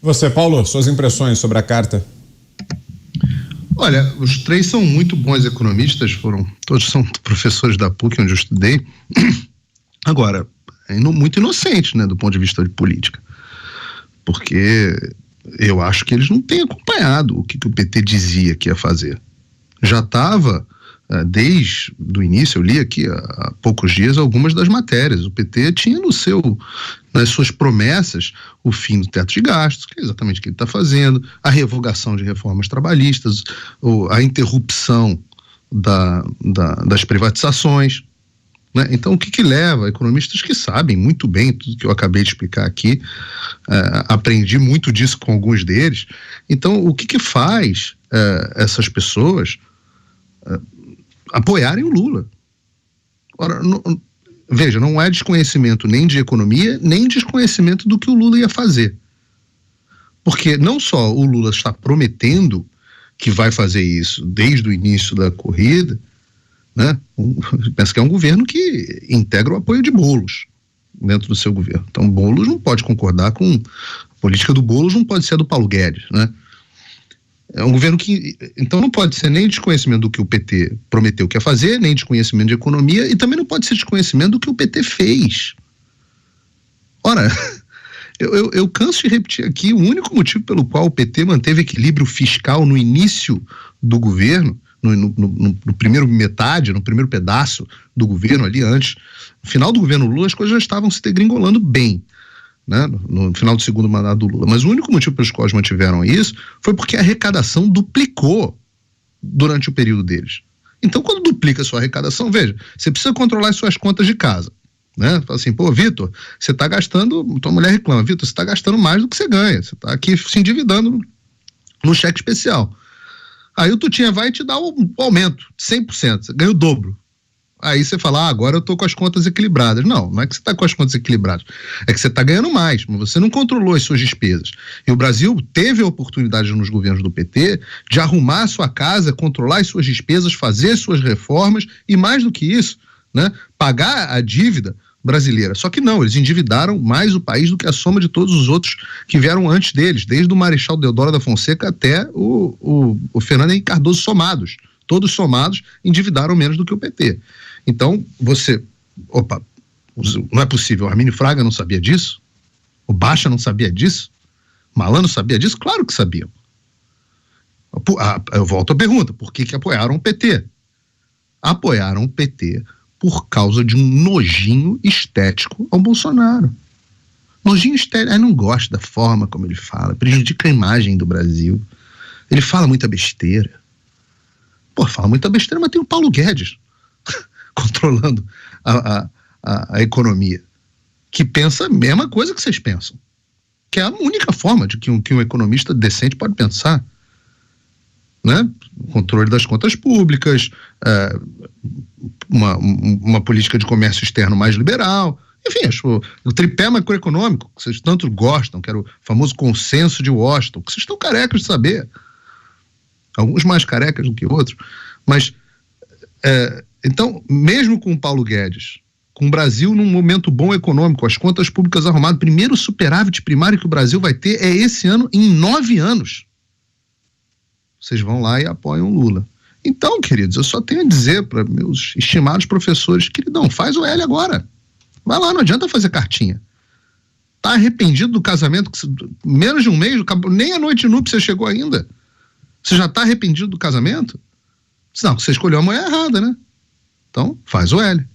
Você, Paulo, suas impressões sobre a carta? Olha, os três são muito bons economistas, todos são professores da PUC, onde eu estudei. Agora, muito inocentes, né, do ponto de vista de política. Porque eu acho que eles não têm acompanhado o que o PT dizia que ia fazer. Já estava, desde o início, eu li aqui há poucos dias algumas das matérias. O PT tinha nas suas promessas o fim do teto de gastos, que é exatamente o que ele está fazendo, a revogação de reformas trabalhistas, a interrupção das privatizações. Né? Então, o que leva economistas que sabem muito bem tudo que eu acabei de explicar aqui, aprendi muito disso com alguns deles. Então, o que faz essas pessoas apoiarem o Lula? Ora, veja, não é desconhecimento nem de economia, nem desconhecimento do que o Lula ia fazer. Porque não só o Lula está prometendo que vai fazer isso desde o início da corrida, né? Pensa que é um governo que integra o apoio de Boulos dentro do seu governo. Então, Boulos não pode concordar com a política do Boulos, não pode ser a do Paulo Guedes, né? É um governo que, então, não pode ser nem desconhecimento do que o PT prometeu que ia fazer, nem desconhecimento de economia, e também não pode ser desconhecimento do que o PT fez. Ora, eu canso de repetir aqui, o único motivo pelo qual o PT manteve equilíbrio fiscal no início do governo, no primeiro metade, no primeiro pedaço do governo ali antes, no final do governo Lula, as coisas já estavam se degringolando bem, né, no final do segundo mandato do Lula. Mas o único motivo pelos quais mantiveram isso foi porque a arrecadação duplicou durante o período deles. Então, quando duplica a sua arrecadação, veja, você precisa controlar as suas contas de casa, né? Fala assim, Vitor, você está gastando, tua mulher reclama, Vitor, você está gastando mais do que você ganha, você está aqui se endividando no cheque especial. Aí o Tutinha vai te dar um aumento de 100%, você ganha o dobro. Aí você fala, agora eu estou com as contas equilibradas. Não é que você está com as contas equilibradas, é que você está ganhando mais, mas você não controlou as suas despesas. E o Brasil teve a oportunidade nos governos do PT de arrumar a sua casa, controlar as suas despesas, fazer as suas reformas e, mais do que isso, né, pagar a dívida brasileira. Só que não, eles endividaram mais o país do que a soma de todos os outros que vieram antes deles, desde o Marechal Deodoro da Fonseca até o Fernando Henrique Cardoso somados. Todos somados endividaram menos do que o PT. Então, não é possível, o Armínio Fraga não sabia disso? O Baixa não sabia disso? O Malan não sabia disso? Claro que sabiam. Eu volto à pergunta, por que apoiaram o PT? Apoiaram o PT por causa de um nojinho estético ao Bolsonaro. Nojinho estético, não gosto da forma como ele fala, prejudica a imagem do Brasil. Ele fala muita besteira. Fala muita besteira, mas tem o Paulo Guedes controlando a economia, que pensa a mesma coisa que vocês pensam, que é a única forma de que um economista decente pode pensar, né? O controle das contas públicas, uma política de comércio externo mais liberal, enfim, o tripé macroeconômico que vocês tanto gostam, que era o famoso consenso de Washington, que vocês estão carecas de saber, alguns mais carecas do que outros, mas então, mesmo com o Paulo Guedes, com o Brasil num momento bom econômico, as contas públicas arrumadas, primeiro superávit primário que o Brasil vai ter é esse ano, em 9 anos. Vocês vão lá e apoiam o Lula. Então, queridos, eu só tenho a dizer para meus estimados professores, queridão, faz o L agora. Vai lá, não adianta fazer cartinha. Tá arrependido do casamento, menos de um mês, nem a noite núpcia você chegou ainda. Você já tá arrependido do casamento? Não, você escolheu a mulher errada, né? Então, faz o L.